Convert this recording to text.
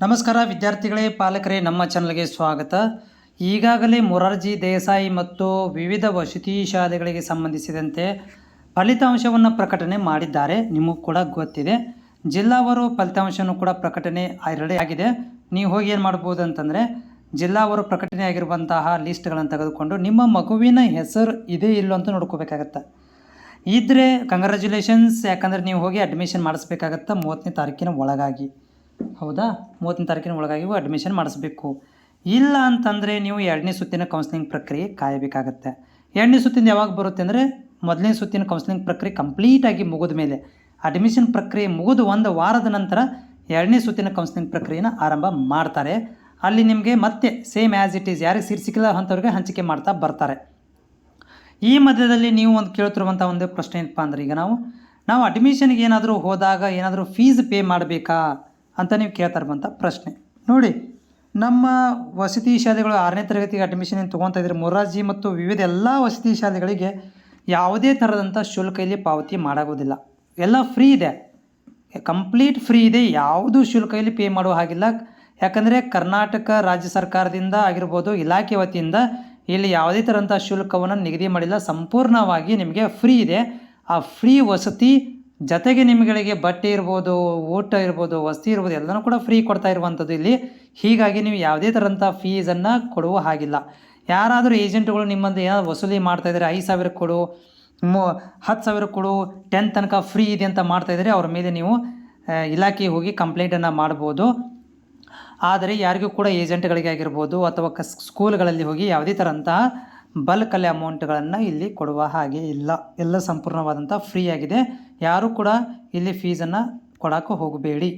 ನಮಸ್ಕಾರ ವಿದ್ಯಾರ್ಥಿಗಳೇ, ಪಾಲಕರೇ, ನಮ್ಮ ಚಾನಲ್ಗೆ ಸ್ವಾಗತ. ಈಗಾಗಲೇ ಮೊರಾರ್ಜಿ ದೇಸಾಯಿ ಮತ್ತು ವಿವಿಧ ವಸತಿ ಶಾಲೆಗಳಿಗೆ ಸಂಬಂಧಿಸಿದಂತೆ ಫಲಿತಾಂಶವನ್ನು ಪ್ರಕಟಣೆ ಮಾಡಿದ್ದಾರೆ. ನಿಮಗೂ ಕೂಡ ಗೊತ್ತಿದೆ. ಜಿಲ್ಲಾವಾರು ಫಲಿತಾಂಶವನ್ನು ಕೂಡ ಪ್ರಕಟಣೆ ರೆಡಿ ಆಗಿದೆ. ನೀವು ಹೋಗಿ ಏನು ಮಾಡ್ಬೋದು ಅಂತಂದರೆ, ಜಿಲ್ಲಾವಾರು ಪ್ರಕಟಣೆ ಆಗಿರುವಂತಹ ಲಿಸ್ಟ್ಗಳನ್ನು ತೆಗೆದುಕೊಂಡು ನಿಮ್ಮ ಮಗುವಿನ ಹೆಸರು ಇದೆ ಇಲ್ಲೋ ಅಂತ ನೋಡ್ಕೋಬೇಕಾಗತ್ತೆ. ಇದ್ದರೆ ಕಂಗ್ರ್ಯಾಚುಲೇಷನ್ಸ್, ಯಾಕಂದರೆ ನೀವು ಹೋಗಿ ಅಡ್ಮಿಷನ್ ಮಾಡಿಸ್ಬೇಕಾಗತ್ತೆ 30ನೇ ತಾರೀಕಿನ ಒಳಗಾಗಿ. ಹೌದಾ, 30ನೇ ತಾರೀಕಿನ ಒಳಗಾಗಿ ಅಡ್ಮಿಷನ್ ಮಾಡಿಸ್ಬೇಕು. ಇಲ್ಲ ಅಂತಂದರೆ ನೀವು 2ನೇ ಸುತ್ತಿನ ಕೌನ್ಸಿಲಿಂಗ್ ಪ್ರಕ್ರಿಯೆ ಕಾಯಬೇಕಾಗತ್ತೆ. 2ನೇ ಸುತ್ತಿನ ಯಾವಾಗ ಬರುತ್ತೆ ಅಂದರೆ, ಮೊದಲನೇ ಸುತ್ತಿನ ಕೌನ್ಸಿಲಿಂಗ್ ಪ್ರಕ್ರಿಯೆ ಕಂಪ್ಲೀಟಾಗಿ ಮುಗಿದ ಮೇಲೆ, ಅಡ್ಮಿಷನ್ ಪ್ರಕ್ರಿಯೆ ಮುಗಿದು 1 ವಾರದ ನಂತರ 2ನೇ ಸುತ್ತಿನ ಕೌನ್ಸಿಲಿಂಗ್ ಪ್ರಕ್ರಿಯೆನ ಆರಂಭ ಮಾಡ್ತಾರೆ. ಅಲ್ಲಿ ನಿಮಗೆ ಮತ್ತೆ ಸೇಮ್ ಆ್ಯಸ್ ಇಟ್ ಈಸ್, ಯಾರಿಗೆ ಸೀಟ್ ಸಿಕ್ಕಿಲ್ಲ ಅಂಥವ್ರಿಗೆ ಹಂಚಿಕೆ ಮಾಡ್ತಾ ಬರ್ತಾರೆ. ಈ ಮಧ್ಯದಲ್ಲಿ ನೀವು ಕೇಳ್ತಿರುವಂಥ ಒಂದು ಪ್ರಶ್ನೆ ಏನಪ್ಪ ಅಂದರೆ, ಈಗ ನಾವು ಅಡ್ಮಿಷನ್ಗೆ ಏನಾದರೂ ಹೋದಾಗ ಏನಾದರೂ ಫೀಸ್ ಪೇ ಮಾಡಬೇಕಾ ಅಂತ ನೀವು ಕೇಳ್ತಾ ಇರುವಂಥ ಪ್ರಶ್ನೆ. ನೋಡಿ, ನಮ್ಮ ವಸತಿ ಶಾಲೆಗಳು 6ನೇ ತರಗತಿಗೆ ಅಡ್ಮಿಷನ್ ತೊಗೊತಾ ಇದ್ರೆ ಮೊರಾರ್ಜಿ ಮತ್ತು ವಿವಿಧ ಎಲ್ಲ ವಸತಿ ಶಾಲೆಗಳಿಗೆ ಯಾವುದೇ ಥರದಂಥ ಶುಲ್ಕ ಇಲ್ಲಿ ಪಾವತಿ ಮಾಡೋಗೋದಿಲ್ಲ. ಎಲ್ಲ ಫ್ರೀ ಇದೆ, ಕಂಪ್ಲೀಟ್ ಫ್ರೀ ಇದೆ. ಯಾವುದೂ ಶುಲ್ಕ ಇಲ್ಲಿ ಪೇ ಮಾಡೋ ಹಾಗಿಲ್ಲ. ಯಾಕಂದರೆ ಕರ್ನಾಟಕ ರಾಜ್ಯ ಸರ್ಕಾರದಿಂದ ಆಗಿರ್ಬೋದು, ಇಲಾಖೆ ವತಿಯಿಂದ ಇಲ್ಲಿ ಯಾವುದೇ ಥರಂಥ ಶುಲ್ಕವನ್ನು ನಿಗದಿ ಮಾಡಿಲ್ಲ. ಸಂಪೂರ್ಣವಾಗಿ ನಿಮಗೆ ಫ್ರೀ ಇದೆ. ಆ ಫ್ರೀ ವಸತಿ ಜೊತೆಗೆ ನಿಮಗೆ ಬಟ್ಟೆ ಇರ್ಬೋದು, ಊಟ ಇರ್ಬೋದು, ವಸತಿ ಇರ್ಬೋದು, ಎಲ್ಲನೂ ಕೂಡ ಫ್ರೀ ಕೊಡ್ತಾ ಇರುವಂಥದ್ದು ಇಲ್ಲಿ. ಹೀಗಾಗಿ ನೀವು ಯಾವುದೇ ಥರಂಥ ಫೀಸನ್ನು ಕೊಡುವ ಹಾಗಿಲ್ಲ. ಯಾರಾದರೂ ಏಜೆಂಟ್ಗಳು ನಿಮ್ಮಂದು ಏನಾದ್ರು ವಸೂಲಿ ಮಾಡ್ತಾಯಿದ್ದಾರೆ, 5,000 ಕೊಡು, 10,000 ಕೊಡು, 10 ತನಕ ಫ್ರೀ ಇದೆ ಅಂತ ಮಾಡ್ತಾಯಿದ್ದಾರೆ, ಅವ್ರ ಮೇಲೆ ನೀವು ಇಲಾಖೆಗೆ ಹೋಗಿ ಕಂಪ್ಲೇಂಟನ್ನು ಮಾಡ್ಬೋದು. ಆದರೆ ಯಾರಿಗೂ ಕೂಡ ಏಜೆಂಟ್ಗಳಿಗೆ ಆಗಿರ್ಬೋದು ಅಥವಾ ಸ್ಕೂಲ್ಗಳಲ್ಲಿ ಹೋಗಿ ಯಾವುದೇ ಥರಂತಹ ಬಲ್ಕಲ್ಲಿ ಅಮೌಂಟ್ಗಳನ್ನು ಇಲ್ಲಿ ಕೊಡುವ ಹಾಗೆ ಇಲ್ಲ. ಎಲ್ಲ ಸಂಪೂರ್ಣವಾದಂಥ ಫ್ರೀ ಆಗಿದೆ. ಯಾರೂ ಕೂಡ ಇಲ್ಲಿ ಫೀಸನ್ನು ಕೊಡೋಕ್ಕೆ ಹೋಗಬೇಡಿ.